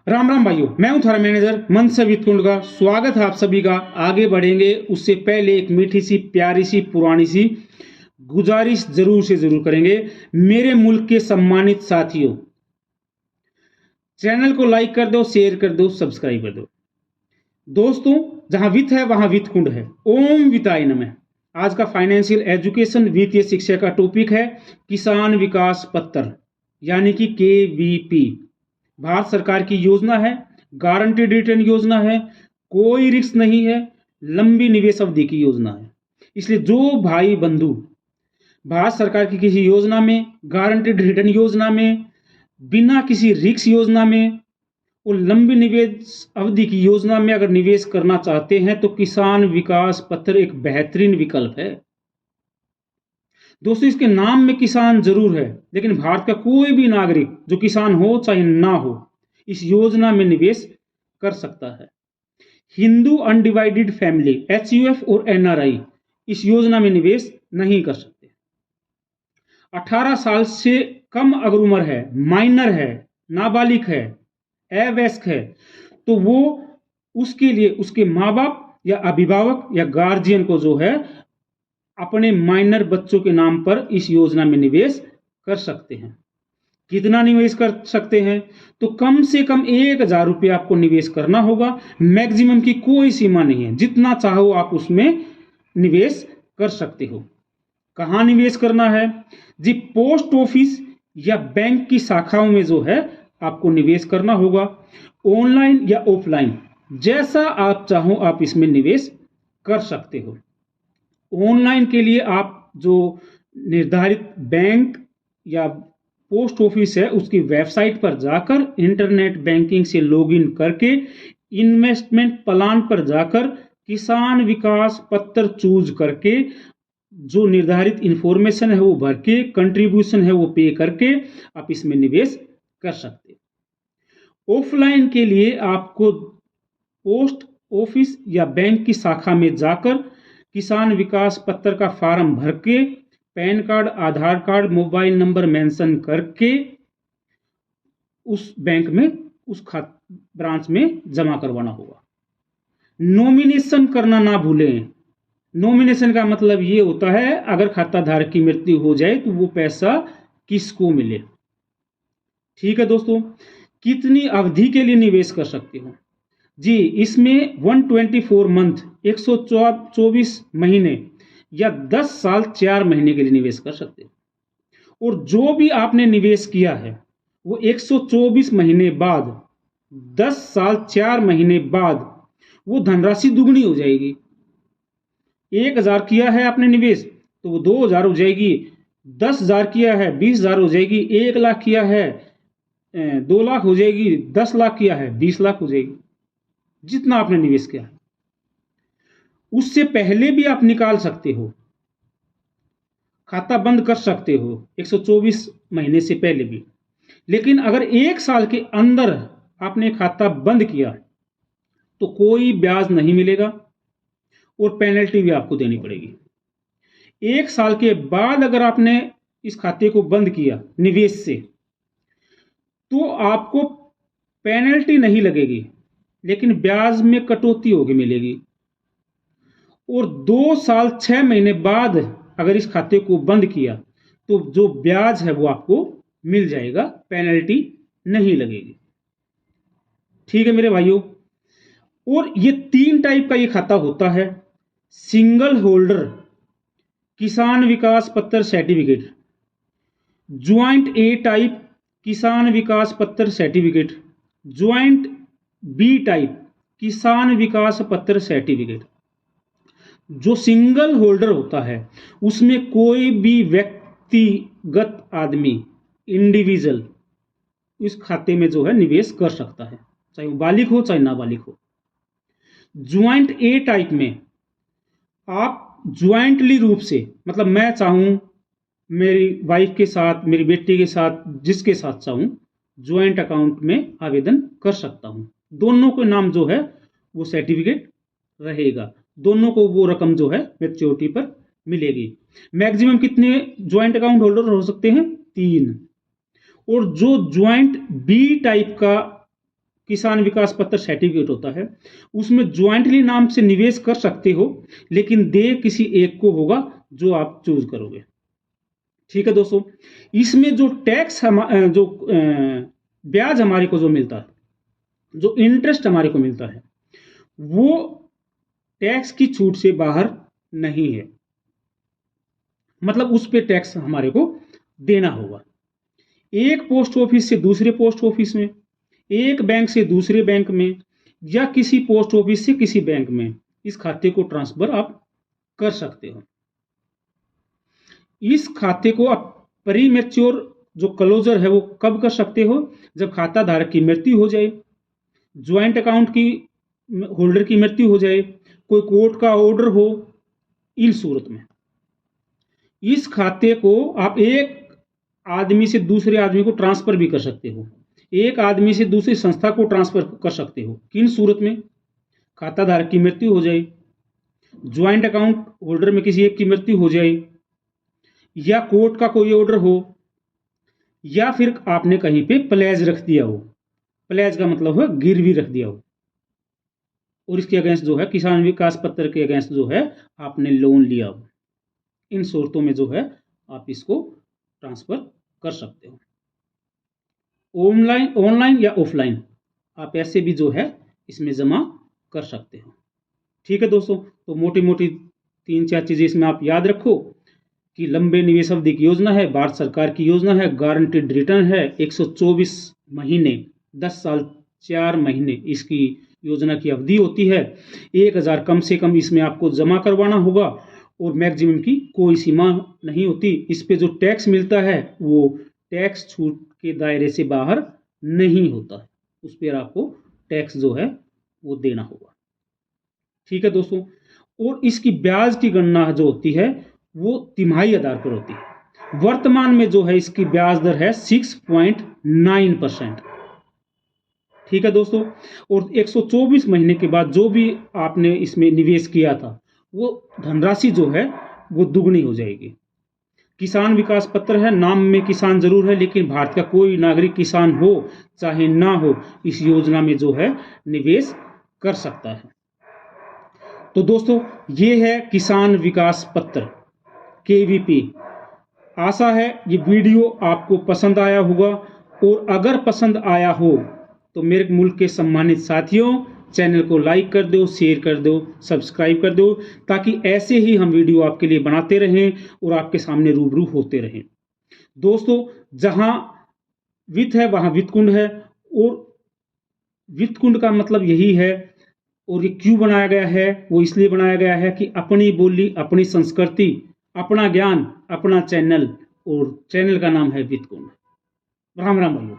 राम राम भाइयों, मैं हूं थारा मैनेजर मन से वित्तकुंड का। स्वागत है आप सभी का। आगे बढ़ेंगे उससे पहले एक मीठी सी प्यारी सी पुरानी सी गुजारिश जरूर से जरूर करेंगे। मेरे मुल्क के सम्मानित साथियों, चैनल को लाइक कर दो, शेयर कर दो, सब्सक्राइब कर दो। दोस्तों, जहां वित्त है वहां वित्तकुंड है। ओम वित्ताय नमः। आज का फाइनेंशियल एजुकेशन वित्तीय शिक्षा का टॉपिक है किसान विकास पत्र यानी कि KVP। भारत सरकार की योजना है, गारंटीड रिटर्न योजना है, कोई रिस्क नहीं है, लंबी निवेश अवधि की योजना है। इसलिए जो भाई बंधु भारत सरकार की किसी योजना में, गारंटीड रिटर्न योजना में, बिना किसी रिस्क योजना में और लंबी निवेश अवधि की योजना में अगर निवेश करना चाहते हैं तो किसान विकास पत्र एक बेहतरीन विकल्प है। दोस्तों, इसके नाम में किसान जरूर है, लेकिन भारत का कोई भी नागरिक जो किसान हो चाहे ना हो, इस योजना में निवेश कर सकता है। हिंदू अनडिवाइडेड फैमिली HUF और NRI इस योजना में निवेश नहीं कर सकते। 18 साल से कम अगर उम्र है, माइनर है, नाबालिग है, अवयस्क है, तो वो उसके लिए उसके माँ बाप या अभिभावक या गार्जियन को जो है अपने माइनर बच्चों के नाम पर इस योजना में निवेश कर सकते हैं। कितना निवेश कर सकते हैं? तो कम से कम 1,000 रुपये आपको निवेश करना होगा। मैक्सिमम की कोई सीमा नहीं है, जितना चाहो आप उसमें निवेश कर सकते हो। कहाँ निवेश करना है जी? पोस्ट ऑफिस या बैंक की शाखाओं में जो है आपको निवेश करना होगा। ऑनलाइन या ऑफलाइन, जैसा आप चाहो आप इसमें निवेश कर सकते हो। ऑनलाइन के लिए आप जो निर्धारित बैंक या पोस्ट ऑफिस है उसकी वेबसाइट पर जाकर इंटरनेट बैंकिंग से लॉगिन करके इन्वेस्टमेंट प्लान पर जाकर किसान विकास पत्र चूज करके जो निर्धारित इंफॉर्मेशन है वो भर के, कंट्रीब्यूशन है वो पे करके आप इसमें निवेश कर सकते हैं। ऑफलाइन के लिए आपको पोस्ट ऑफिस या बैंक की शाखा में जाकर किसान विकास पत्र का फॉर्म भर के, पैन कार्ड, आधार कार्ड, मोबाइल नंबर मेंशन करके उस बैंक में, उस ब्रांच में जमा करवाना होगा। नॉमिनेशन करना ना भूलें। नॉमिनेशन का मतलब ये होता है अगर खाता धारक की मृत्यु हो जाए तो वो पैसा किसको मिले। ठीक है दोस्तों, कितनी अवधि के लिए निवेश कर सकते हो जी? इसमें 124 मंथ 124 महीने या 10 साल 4 महीने के लिए निवेश कर सकते हो। और जो भी आपने निवेश किया है वो 124 महीने बाद, 10 साल 4 महीने बाद वो धनराशि दुगनी हो जाएगी। 1,000 किया है आपने निवेश तो वो 2,000 हो जाएगी। 10,000 किया है 20,000 हो जाएगी। 1 लाख किया है 2 लाख हो जाएगी। 10 लाख किया है 20 लाख हो जाएगी। जितना आपने निवेश किया है उससे पहले भी आप निकाल सकते हो, खाता बंद कर सकते हो 124 महीने से पहले भी। लेकिन अगर 1 साल के अंदर आपने खाता बंद किया तो कोई ब्याज नहीं मिलेगा और पेनल्टी भी आपको देनी पड़ेगी। 1 साल के बाद अगर आपने इस खाते को बंद किया निवेश से तो आपको पेनल्टी नहीं लगेगी, लेकिन ब्याज में कटौती होगी मिलेगी। और 2 साल 6 महीने बाद अगर इस खाते को बंद किया तो जो ब्याज है वो आपको मिल जाएगा, पेनल्टी नहीं लगेगी। ठीक है मेरे भाइयों। और ये 3 टाइप का ये खाता होता है। सिंगल होल्डर किसान विकास पत्र सर्टिफिकेट, ज्वाइंट A टाइप किसान विकास पत्र सर्टिफिकेट, ज्वाइंट B टाइप किसान विकास पत्र सर्टिफिकेट। जो सिंगल होल्डर होता है उसमें कोई भी व्यक्तिगत आदमी, इंडिविजुअल, इस खाते में जो है निवेश कर सकता है, चाहे वो बालिग हो चाहे नाबालिग हो। ज्वाइंट A टाइप में आप ज्वाइंटली रूप से, मतलब मैं चाहूं मेरी वाइफ के साथ, मेरी बेटी के साथ, जिसके साथ चाहूं ज्वाइंट अकाउंट में आवेदन कर सकता हूं। दोनों के नाम जो है वो सर्टिफिकेट रहेगा, दोनों को वो रकम जो है मैच्योरिटी पर मिलेगी। मैक्सिमम कितने ज्वाइंट अकाउंट होल्डर हो सकते हैं? 3। और जो ज्वाइंट B टाइप का किसान विकास पत्र सर्टिफिकेट होता है, उसमें ज्वाइंटली नाम से निवेश कर सकते हो, लेकिन देय किसी एक को होगा जो आप चूज करोगे। ठीक है दोस्तों, इसमें जो टैक्स जो ब्याज हमारे को जो मिलता है, जो इंटरेस्ट हमारे को मिलता है, वो टैक्स की छूट से बाहर नहीं है, मतलब उस पे टैक्स हमारे को देना होगा। एक पोस्ट ऑफिस से दूसरे पोस्ट ऑफिस में, एक बैंक से दूसरे बैंक में, या किसी पोस्ट ऑफिस से किसी बैंक में इस खाते को ट्रांसफर आप कर सकते हो। इस खाते को आप प्रीमेच्योर जो क्लोजर है वो कब कर सकते हो? जब खाता धारक की मृत्यु हो जाए, ज्वाइंट अकाउंट की होल्डर की मृत्यु हो जाए, कोई कोर्ट का ऑर्डर हो, इन सूरत में इस खाते को आप एक आदमी से दूसरे आदमी को ट्रांसफर भी कर सकते हो, एक आदमी से दूसरी संस्था को ट्रांसफर कर सकते हो। किन सूरत में? खाता धारक की मृत्यु हो जाए, ज्वाइंट अकाउंट होल्डर में किसी एक की मृत्यु हो जाए, या कोर्ट का कोई ऑर्डर हो, या फिर आपने कहीं पे प्लेज रख दिया हो। प्लेज का मतलब है गिरवी रख दिया हो, और इसके अगेंस्ट जो है किसान विकास पत्र के अगेंस्ट जो है आपने लोन लिया हो। इन सूरतों में जो है आप इसको ट्रांसफर कर सकते हो, ऑनलाइन या ऑफलाइन आप ऐसे भी जो है इसमें जमा कर सकते हो। ठीक है दोस्तों, तो मोटी मोटी 3-4 चीजें इसमें आप याद रखो कि लंबे निवेश अवधि की योजना है, भारत सरकार की योजना है, गारंटेड रिटर्न है, 124 महीने 10 साल 4 महीने इसकी योजना की अवधि होती है, 1000 कम से कम इसमें आपको जमा करवाना होगा, और मैक्सिमम की कोई सीमा नहीं होती। इस पे जो टैक्स मिलता है वो टैक्स छूट के दायरे से बाहर नहीं होता है, उस पर आपको टैक्स जो है वो देना होगा। ठीक है दोस्तों, और इसकी ब्याज की गणना जो होती है वो तिमाही आधार पर होती है। वर्तमान में जो है इसकी ब्याज दर है 6.9%। ठीक है दोस्तों, और 124 महीने के बाद जो भी आपने इसमें निवेश किया था वो धनराशि जो है वो दुगनी हो जाएगी। किसान विकास पत्र है, नाम में किसान जरूर है, लेकिन भारत का कोई नागरिक किसान हो चाहे ना हो इस योजना में जो है निवेश कर सकता है। तो दोस्तों ये है किसान विकास पत्र केवीपी। आशा है ये वीडियो आपको पसंद आया होगा, और अगर पसंद आया हो तो मेरे मुल्क के सम्मानित साथियों चैनल को लाइक कर दो, शेयर कर दो, सब्सक्राइब कर दो, ताकि ऐसे ही हम वीडियो आपके लिए बनाते रहें और आपके सामने रूबरू होते रहें। दोस्तों जहां वित्त है वहां वित्तकुंड है, और वित्तकुंड का मतलब यही है, और ये क्यों बनाया गया है? वो इसलिए बनाया गया है कि अपनी बोली, अपनी संस्कृति, अपना ज्ञान, अपना चैनल, और चैनल का नाम है वित्तकुंड। राम राम भाइयों।